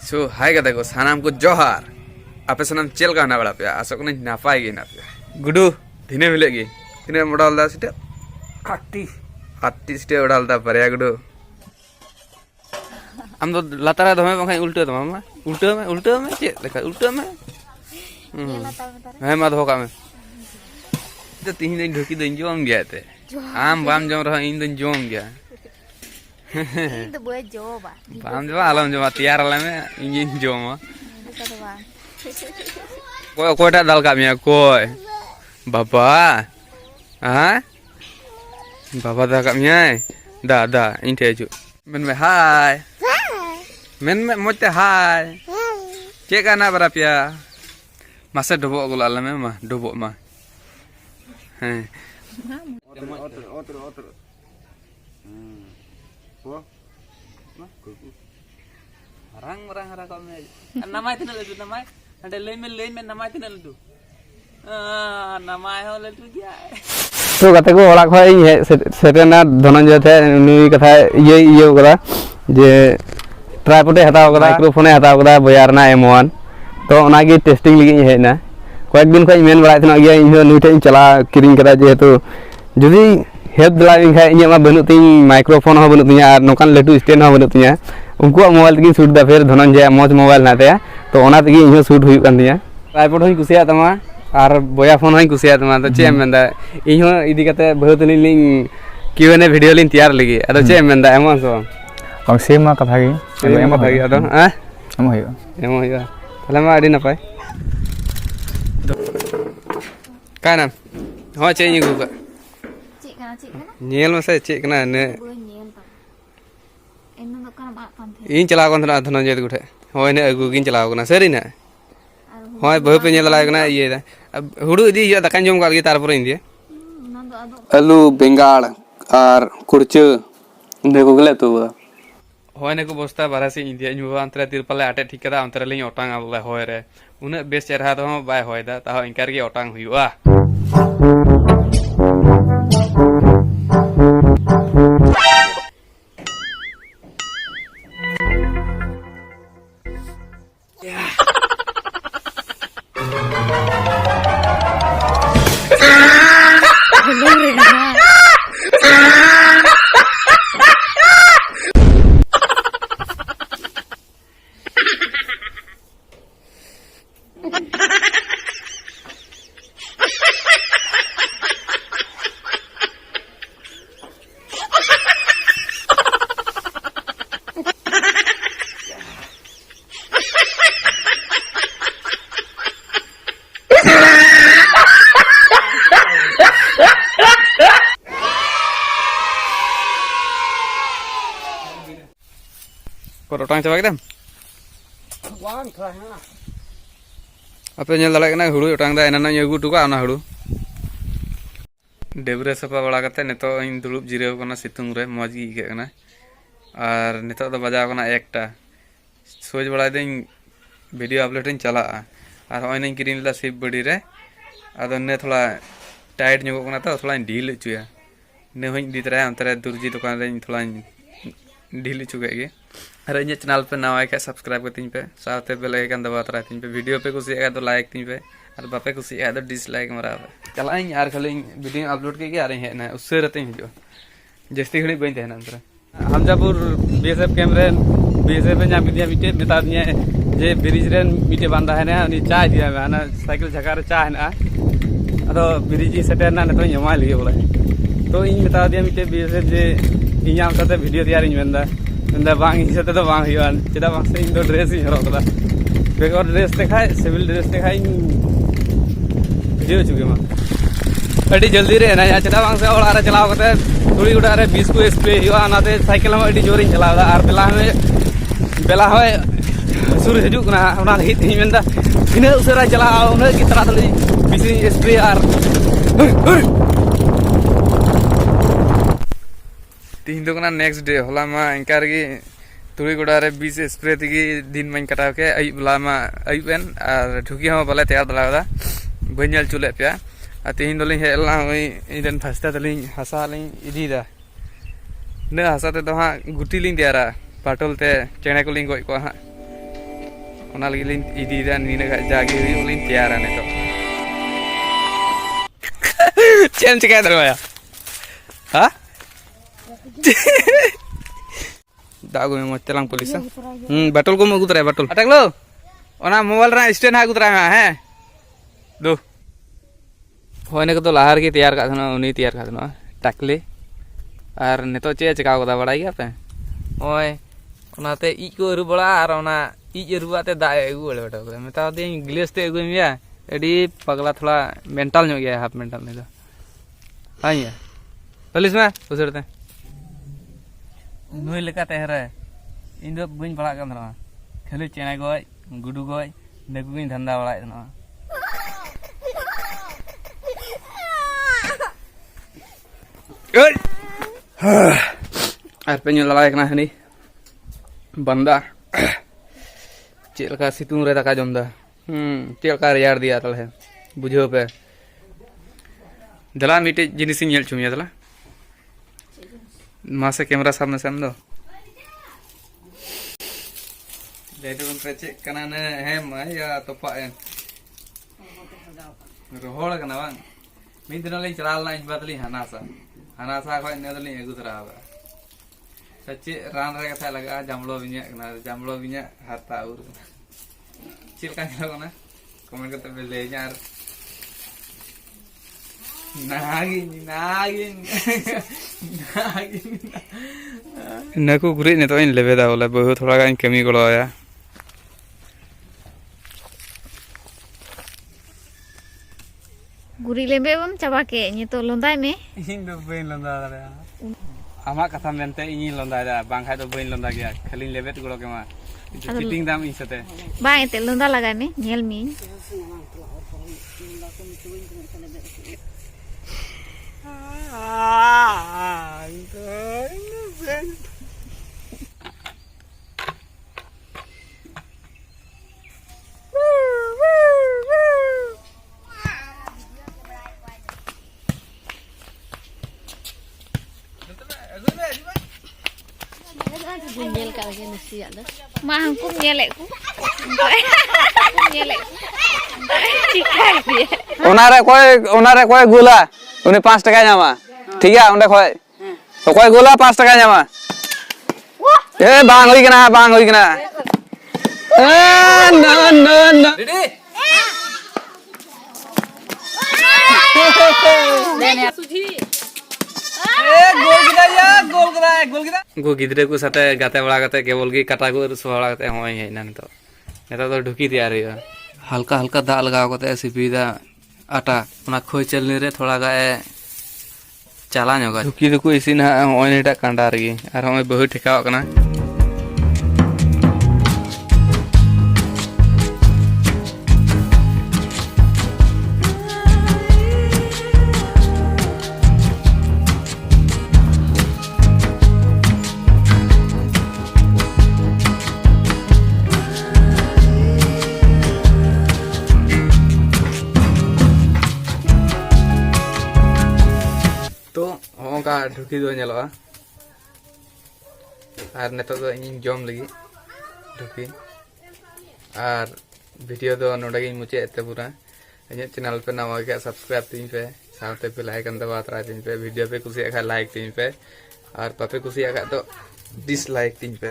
So, hai kata ko, sanam ko johar. Apa sanam cel ka na bada pya. Asok na napai gi na pya. Gudu, dine mile gi. Dine modal da sita. 80 sita modal da parya gudu. हम तो लतारा धमे पंखा उल्टे तो मामा उल्टे में चे देखा उल्टे में है मत होगा में तो तीन दिन ढोकी दिन जोम गया थे आम बाम जोम रहा इन दिन जोम गया तो बुआ जो बा बाम जो आलम जो तैयार वाला में इंजन जोम कोई कोटा दल का मिया कोई बाबा हाँ बाबा दा का मिया दा इंटे जो मन में हाय men mote hai cek kana berapa ya masa dobok gula alam mah dobok mah harang kami namai tina ledu namai ada lemen namai tina ledu namai ho ledu dia तो कहते को ओला खय सेटेना धनंजय थे नुई कथा ये करा जे ट्राइपॉडे हताव कदा माइक्रोफोने हताव कदा बोयार ना M1 तो ओनागी टेस्टिंग लगी हेना कयेक दिन खय मेन बराय थना गया इन नुई ठे चला किरिंग कदा जेहेतु जुदी हेल्प दलाइन खाय इnya मा बनु तिन माइक्रोफोन हो बनु तिया आर नोकान लेटू स्टैंड हो बनु तिया उनको मोबाइल तगी शूट दा फिर धनंजय मौज मोबाइल ना तया तो ओना तगी इनो शूट हुई कान तिया ट्राइपॉड होई कुसिया तमा आर बोया फोन होई कुसिया तमा तो चे मेंदा इनो इदी कते बहुतली लिंग Q&A वीडियो लिन तैयार लगी अदो चे मेंदा ammo so Kang sima kata lagi, emo lagi ado emo hiyo, thala ma adi napai kana ho che nyi gu ka cik kana nyel ma se che kana ne buah nyel ta eno do kana ba pan the in chala kon thana thana je gu the hoi ne agu gin chala kana seri na hoi bau pe nyel la kana iye da hudu idi ya dakan jom kal gi tar pore indi nan do ado alu bengal ar kurce ne gu gele tu होय ने को बस्ता बारासी India new अंतरा तिरपले आटे ठीक कदा अंतरा लिंग ओटांग आबले होय रे उन बेस चेहरा तो बाय होय दा ता इंकार के ओटांग हुआ Kor otang coba kita. Apa nyel dalek na huru otang da enana nyagu tuka ana huru. Debre sapa bala kate neto in dulup jirew kana situng re moj gi ike kana. Ar neto da bajaw kana ekta. Soj bala din video upload in chala ar hoy nin kirin la sip body re. Ado ne thola tight nyogo kana ta thola ढील chuya. Ne hoin dit re antare durji dukan re thola ढील chuke ge. अरे ये channel पे नवा है subscribe कर तीन पे साथ में बेल आइकन दबा रहा तीन पे वीडियो पे कुछ आया तो लाइक तीन पे और बापे कुछ आया तो डिसलाइक मरा चलाएं यार खाली वीडियो अपलोड करके आ रहे हैं ना उससे रहते हैं जो जैसे घड़ी बन थे ना अंतर हम जब बीएसएफ कैमरे बीएसएफ पे जहाँ मीडिया मीटे बता दिए जे ब्रिज रे मीटे बांधा है ना उन्हें चाय दिया है ना साइकिल झका रे चाय है ना अतो ब्रिज सेटर ना तो यमा लिए बोले तो इन बता दिया मीटे बीएसएफ जे इन्याम साथे वीडियो तैयार इन बंदा इंदा बांग इसे तो बांग हियो चेदा बांग से इन दो ड्रेस ही हरो कदा बेगर ड्रेस दिखाए सिविल ड्रेस दिखाए वीडियो चुके मा अड़ी जल्दी रे ना चेदा बांग से और आरे चलाओ कते थोड़ी गुडा रे 20 को स्प्रे हियो आनाते साइकिल में अड़ी जोरिन चलाओ दा आर बेला होय सुर हिजु कना ओना हित ही मेंदा इने उसरा चलाओ उन की तरह तली 20 स्प्रे आर तीन तो कना नेक्स्ट डे होला मा इंकार की तुड़ी गुड़ा रे 20 स्प्रे तगी दिन में कटाव के आई बला मा आई पेन और ठुकी हम बले तैयार दलादा बनियल चुले पे आ तीन दोलिं हेला ओई इदन फस्ता तलिं हसा लिं इदीदा न हसा ते तो हाँ गुटी लिंग तैयारा पाटल ते चेणे को लिंग गोय को हाँ ओना लगी लिंग इदी दा नीने का जागे हुई लिंग तैयारा ने तो चेम चिका दरवाया हाँ दागो में मचलांग पुलिस बाटल को मगु तराय बाटल अटक लो ओना मोबाइल रा स्टैंड हा गुतरा है दो होने को तो लाहर की तैयार का था उन्हीं तैयार का था टाकले और नितो चे चिका को बड़ा गया पे ओए ओनाते इज को रु बड़ा और ओना इज रुआते दा एगु बड़े बेटा को मेता दे ग्लास ते एगु मिया एडी पगला थोड़ा मेंटल नो गया हाफ मेंटल ने तो आइए पुलिस में उछड़ते नुई लेका तेहरे इन दो बुइन पड़ा का धरा खाली चेना गय गुडू गय नेगु गिन धंदा बड़ा ना और पे लड़ाई कना हनी बंदा चेलका सितुंग रे दाका जमदा चेलका रेयार दिया तल है बुझो पे दला मिटे जिनिस नेल चुमिया दला मासे कैमरा सामने से दो लेटुन पे चेक कना ने है या तोपा एन रोहड़ कना बांग मिन दिन ले चलाल ना इन बदली हनासा खय ने दली एगु तराबा सच्चे रान रे कथा लगा जामलो बिnya हाता उर चिलका ना कमेंट करते पे ले यार नागिन नकु गुरी ने तो इन लेबे दा बोले बहुत थोड़ा गाइन कमी गलो आया गुरी लेबे बम चाबा के ये तो लोंदाय में इन दो बेन लंदा रे आमा कथा मेनते इन लंदा दा बांग खाय तो बेन लंदा गया खाली लेबे तो गलो के मा चिटिंग दाम इन सते बा एते लोंदा लगाय में नेल मी मा हमको नेले को नेले ओनारे कोई गुला उन्हें 5 टका जामा ठीक है उन्हें कोई गुला 5 टका जामा ए बांग होई कना न दीदी गो गिद्रे को साथे गाते बड़ा गाते केवल की काटा को सोहड़ा गाते होय है ना तो ढुकी तैयार है हल्का हल्का दाल लगाव करते सिपीदा आटा ओना खोई चलने रे थोड़ा गाए चला ᱧᱚᱜᱟ ढुकी को इसिन हा होय नेटा कांडा रगी और होय बहु ठेकाव कना का ढुकी दो नेलोआ और नेतो दो इन जम लगी ढुकी और वीडियो दो नोडे गिन मुचे एते पूरा इन चैनल पे नवा के सब्सक्राइब तीन पे साथे पे लाइक अंदर बात रहा तीन पे वीडियो पे कुछ आखा लाइक तीन पे और पापे कुछ आखा तो डिसलाइक तीन पे